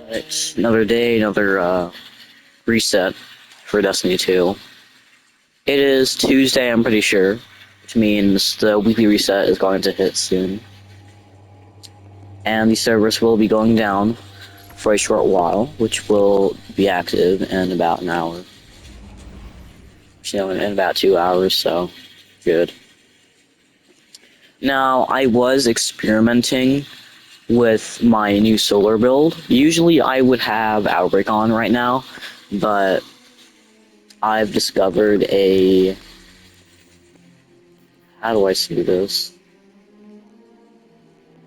It's another day, another reset for Destiny 2. It is Tuesday, I'm pretty sure, which means the weekly reset is going to hit soon. And the servers will be going down for a short while, which will be active in about an hour. In about 2 hours, so good. Now, I was experimenting with my new solar build. Usually I would have Outbreak on right now, but I've discovered a... How do I see this?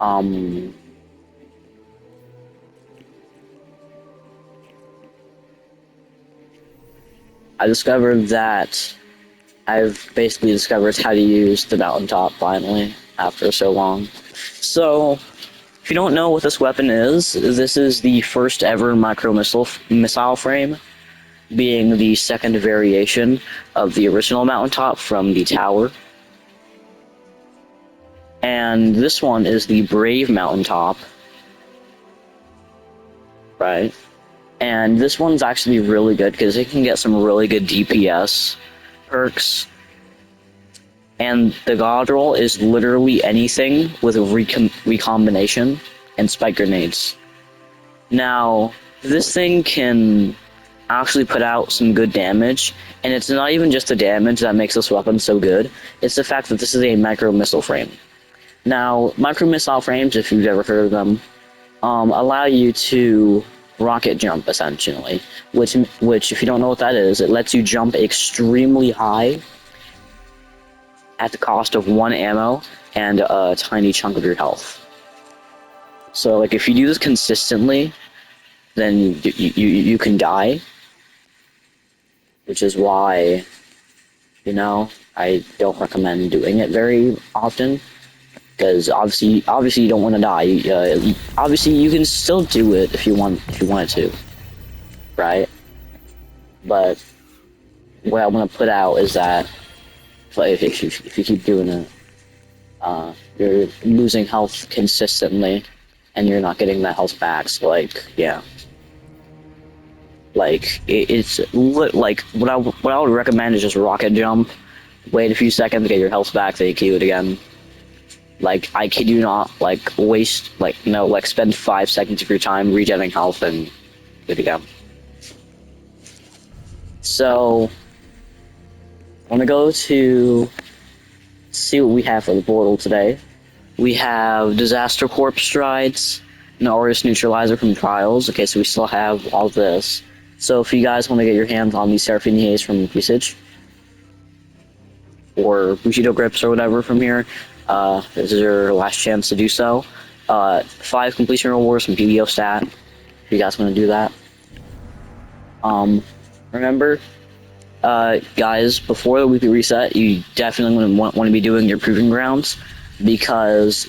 I discovered that I've basically discovered how to use the mountaintop finally, after so long. So, if you don't know what this weapon is, this is the first ever missile frame, being the second variation of the original mountaintop from the tower. And this one is the Brave mountaintop, right? And this one's actually really good because it can get some really good DPS perks. And the god roll is literally anything with a recombination and spike grenades. Now, this thing can actually put out some good damage, and it's not even just the damage that makes this weapon so good, it's the fact that this is a micro missile frame. Now, micro missile frames, if you've ever heard of them, allow you to rocket jump, essentially, which if you don't know what that is, it lets you jump extremely high at the cost of 1 ammo and a tiny chunk of your health. So, like, if you do this consistently, then you can die, which is why, you know, I don't recommend doing it very often, because obviously you don't want to die. Obviously you can still do it if you wanted to, right? But what I want to put out is that if you keep doing it, you're losing health consistently, and you're not getting that health back. So, like, yeah, like like what I would recommend is just rocket jump, wait a few seconds to get your health back, then you can do it again. Like, I kid you not, like, waste, like, no, like, spend 5 seconds of your time regenerating health and good to go. So, I want to go to see what we have for the portal today. We have Disaster Corp Strides, an Aorus Neutralizer from Trials. Okay, so we still have all this. So if you guys want to get your hands on these Seraphine Haze from Usage, or Bushido Grips or whatever from here, this is your last chance to do so. 5 completion rewards from PBO stat, if you guys want to do that. Remember, guys, before the weekly reset, you definitely want to be doing your Proving Grounds, because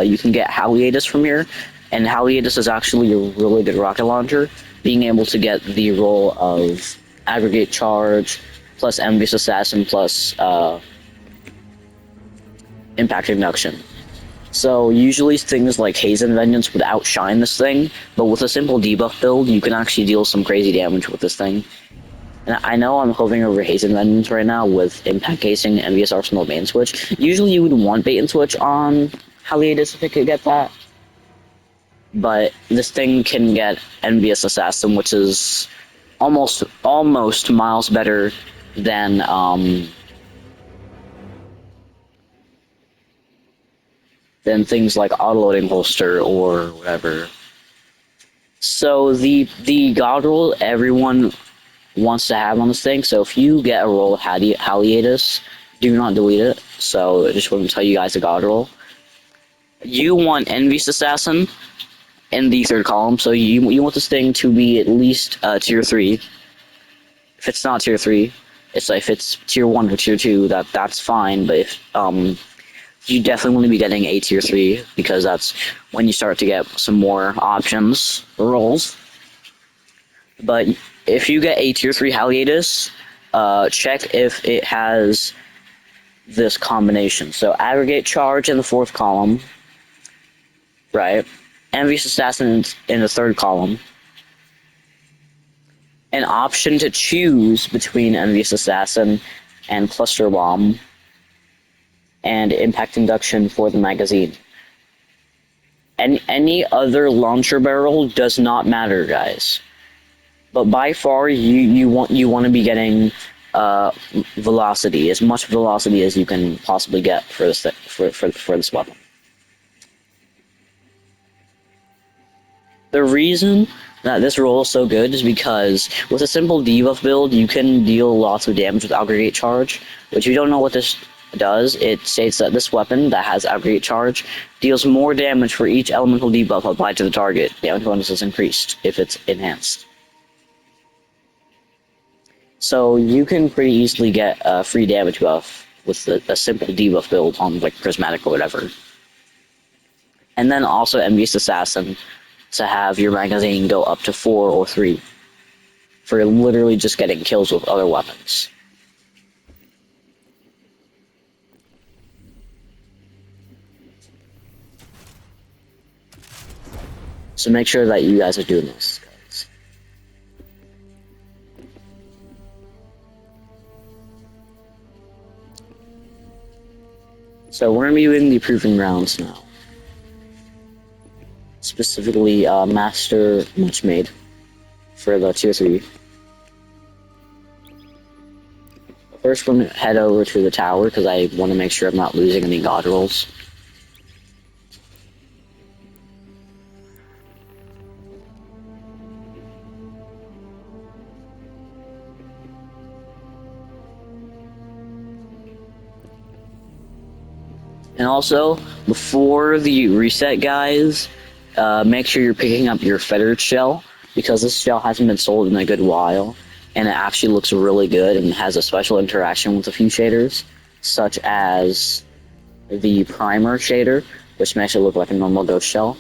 you can get Haliatus from here, and Haliatus is actually a really good rocket launcher, being able to get the role of Aggregate Charge, plus Envious Assassin, plus Impact Induction. So usually things like Haze and Vengeance would outshine this thing, but with a simple debuff build, you can actually deal some crazy damage with this thing. And I know I'm hovering over Haze and Vengeance right now with Impact Casing, Envious Arsenal, Bait and Switch. Usually you would want Bait and Switch on Haliatus if it could get that. But this thing can get Envious Assassin, which is almost miles better than things like Autoloading Holster or whatever. So the god roll everyone wants to have on this thing, so if you get a roll of Haliatus, do not delete it. So I just want to tell you guys the god roll. You want Envious Assassin in the 3rd column, so you want this thing to be at least tier 3. If it's not tier 3, it's like if it's tier 1 or tier 2, that's fine, but if you definitely want to be getting a tier 3, because that's when you start to get some more options for rolls. But if you get a tier 3 Haliatus, check if it has this combination. So Aggregate Charge in the 4th column, right? Envious Assassin in the 3rd column, an option to choose between Envious Assassin and Cluster Bomb and Impact Induction for the magazine. And any other launcher barrel does not matter, guys. But by far, you want to be getting velocity, as much velocity as you can possibly get for this for this weapon. The reason that this roll is so good is because with a simple debuff build, you can deal lots of damage with aggregate charge. Which, if you don't know what this does, it states that this weapon that has aggregate charge deals more damage for each elemental debuff applied to the target. Damage bonus is increased if it's enhanced. So you can pretty easily get a free damage buff with a simple debuff build on like Prismatic or whatever. And then also Envious Assassin to have your magazine go up to 4 or 3 for literally just getting kills with other weapons. So make sure that you guys are doing this, guys. So we're going to be doing the proving rounds now. Specifically, Master Much Made for the Tier 3. First, we're going to head over to the tower because I want to make sure I'm not losing any god rolls. And also, before the reset, guys, make sure you're picking up your fettered shell, because this shell hasn't been sold in a good while, and it actually looks really good and has a special interaction with a few shaders, such as the primer shader, which makes it look like a normal ghost shell.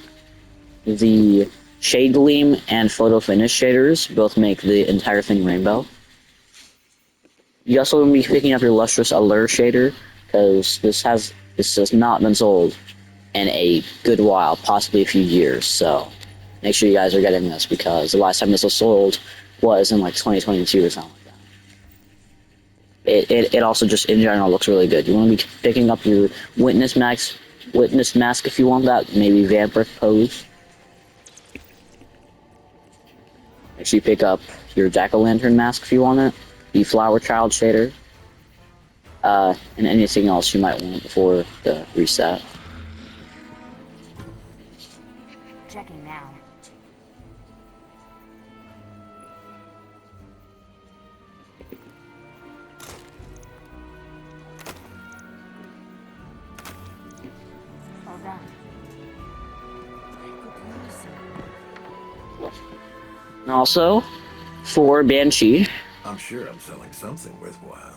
The shade gleam and photo finish shaders both make the entire thing rainbow. You also will be picking up your lustrous allure shader, because this has not been sold in a good while, possibly a few years, so make sure you guys are getting this, because the last time this was sold was in like 2022 or something like that. It also just in general looks really good. You want to be picking up your witness mask if you want that, maybe Vampire pose. Make sure you pick up your jack-o'-lantern mask if you want it, the flower child shader, and anything else you might want before the reset. Checking now. All done. And also, for Banshee, I'm sure I'm selling something worthwhile.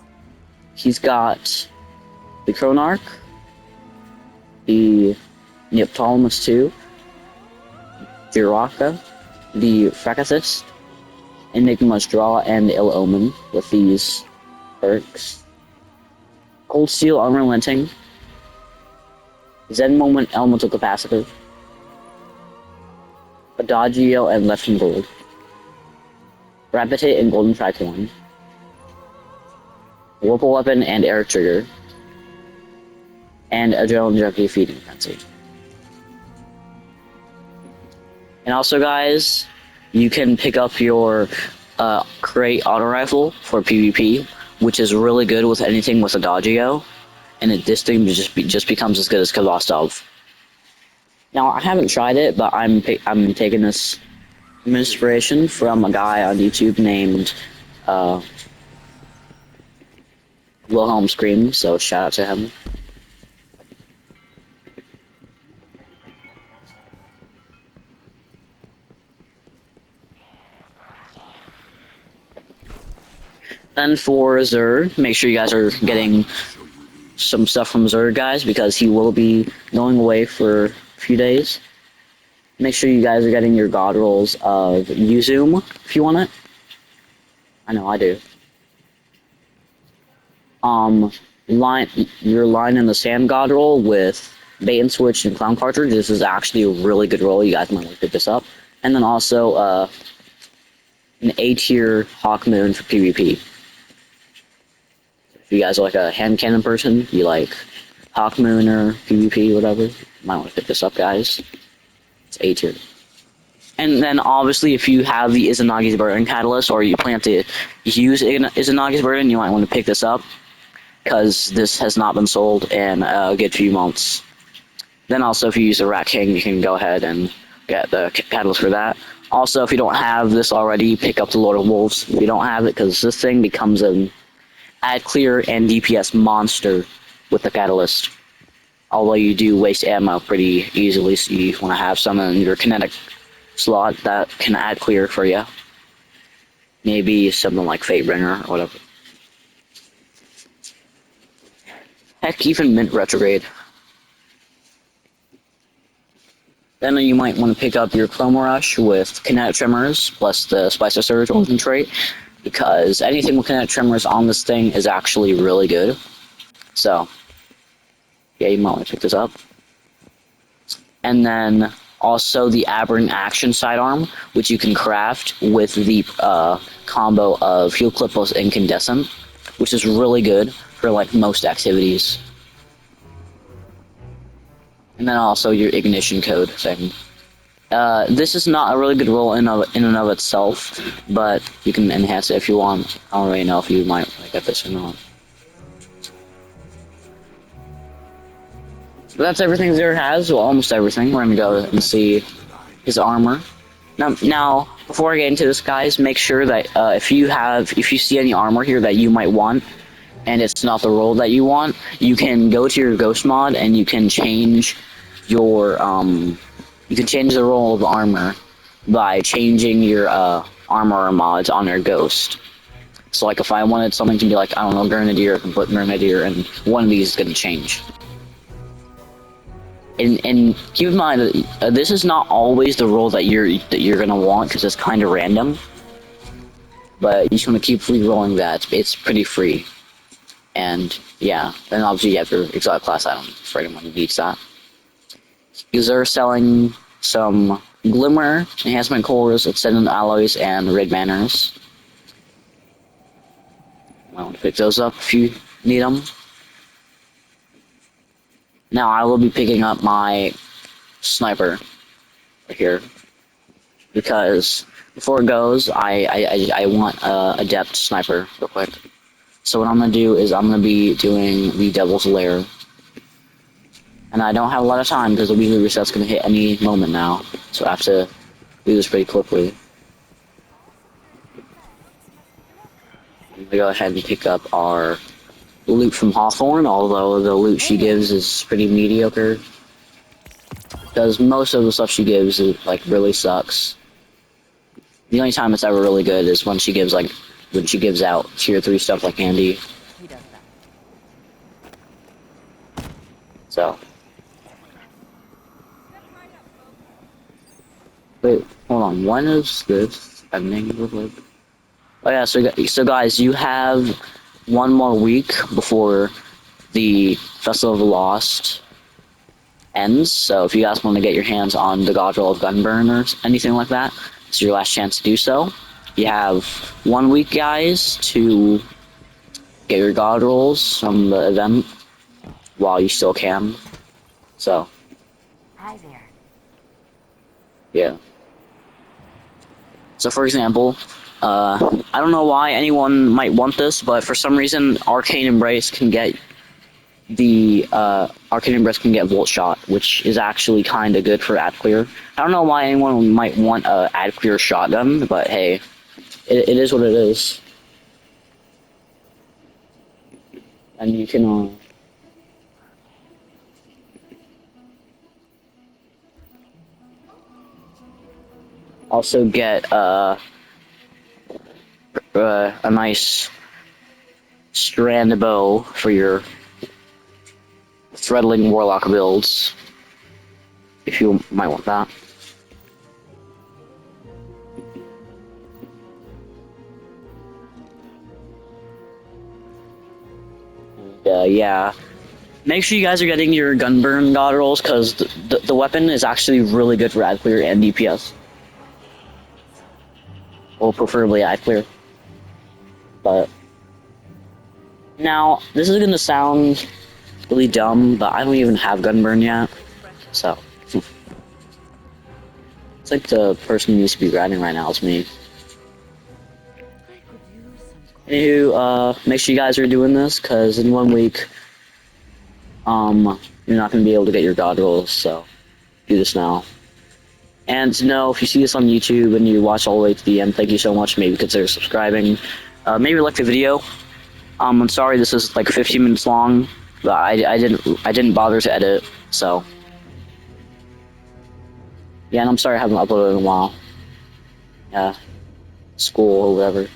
he's got the Chronarch, the Neoptolemus II, Jiraka, the Fracassist, Enigma's Draw, and the Ill Omen with these perks. Cold Steel Unrelenting, Zen Moment Elemental Capacitor, Adagio and Left and Gold, Gravitate and Golden Tricorn, Whirlpool Weapon and Air Trigger, and Adrenaline Junkie Feeding Frenzy. And also, guys, you can pick up your Crate Auto Rifle for PvP, which is really good with anything with Adagio, and this thing just becomes as good as Kavastov. Now, I haven't tried it, but I'm taking this inspiration from a guy on YouTube named Wilhelm Scream, so shout out to him. Then for Zur, make sure you guys are getting some stuff from Zur, guys, because he will be going away for a few days. Make sure you guys are getting your god rolls of Uzoom, if you want it. I know, I do. Your line in the Sand god roll with Bait and Switch and Clown Cartridge. This is actually a really good roll. You guys might want to pick this up. And then also, an A tier Hawk Moon for PvP. If you guys are like a hand cannon person, you like Hawk Moon or PvP, whatever, you might want to pick this up, guys. It's A tier. And then obviously, if you have the Izanagi's Burden Catalyst, or you plan to use Izanagi's Burden, you might want to pick this up, because this has not been sold in a good few months. Then also, if you use the Rat King, you can go ahead and get the catalyst for that. Also, if you don't have this already, pick up the Lord of Wolves. If you don't have it, because this thing becomes an ad clear and DPS monster with the catalyst. Although you do waste ammo pretty easily, so you want to have some in your kinetic slot that can add clear for you. Maybe something like Fatebringer or whatever. Heck, even Mint Retrograde. Then you might want to pick up your Chroma Rush with Kinetic Tremors plus the Spicer Surge Origin trait, because anything with Kinetic Tremors on this thing is actually really good. So, yeah, you might want to pick this up. And then also the Aberrant Action Sidearm, which you can craft with the combo of Heal Clip plus Incandescent, which is really good for like most activities. And then also your Ignition Code thing. This is not a really good roll in and of itself, but you can enhance it if you want. I don't really know if you might get this or not. But that's everything Zero has, well, almost everything. We're gonna go and see his armor. Now, before I get into this, guys, make sure that if you see any armor here that you might want, and it's not the roll that you want, you can go to your Ghost mod and you can change your you can change the roll of the armor by changing your armor mods on your Ghost. So, like, if I wanted something to be like, I don't know, Grenadier, I can put Grenadier, and one of these is gonna change. And keep in mind that this is not always the roll that you're gonna want, because it's kind of random. But you just want to keep free rolling that. It's pretty free. And yeah, then obviously you have your exotic class item for anyone who needs that. These are selling some Glimmer, Enhancement Cores, Ascendant Alloys, and Red Banners. I want to pick those up if you need them. Now I will be picking up my sniper right here, because before it goes, I want a Adept Sniper real quick. So what I'm gonna do is I'm gonna be doing the Devil's Lair, and I don't have a lot of time because the weekly reset's gonna hit any moment now, so I have to do this pretty quickly. I'm gonna go ahead and pick up our loot from Hawthorne, although the loot she gives is pretty mediocre, because most of the stuff she gives is, like, really sucks. The only time it's ever really good is when she gives out tier 3 stuff like Andy. So. Wait, hold on. When is this ending? Oh yeah, so guys, you have one more week before the Festival of the Lost ends. So if you guys want to get your hands on the Godroll of Gunburn or anything like that, it's your last chance to do so. You have 1 week, guys, to get your God rolls from the event while you still can. So, Hi there. yeah. So, for example, I don't know why anyone might want this, but for some reason, Arcane Embrace can get Volt Shot, which is actually kind of good for ad clear. I don't know why anyone might want a ad clear shotgun, but hey, it is what it is. And you can also get a nice strand bow for your Threadling Warlock builds, if you might want that. Yeah. Make sure you guys are getting your Gunburn God rolls, because the weapon is actually really good for ad clear and DPS. Or preferably eye clear. But now, this is gonna sound really dumb, but I don't even have gunburn yet. So it's like the person who needs to be grinding right now is me. Anywho, make sure you guys are doing this, because in 1 week, you're not gonna be able to get your god rolls, so do this now. And no, if you see this on YouTube and you watch all the way to the end, thank you so much. Maybe consider subscribing. Maybe like the video. I'm sorry this is like 15 minutes long, but I didn't bother to edit. So yeah, and I'm sorry I haven't uploaded in a while. Yeah, school or whatever.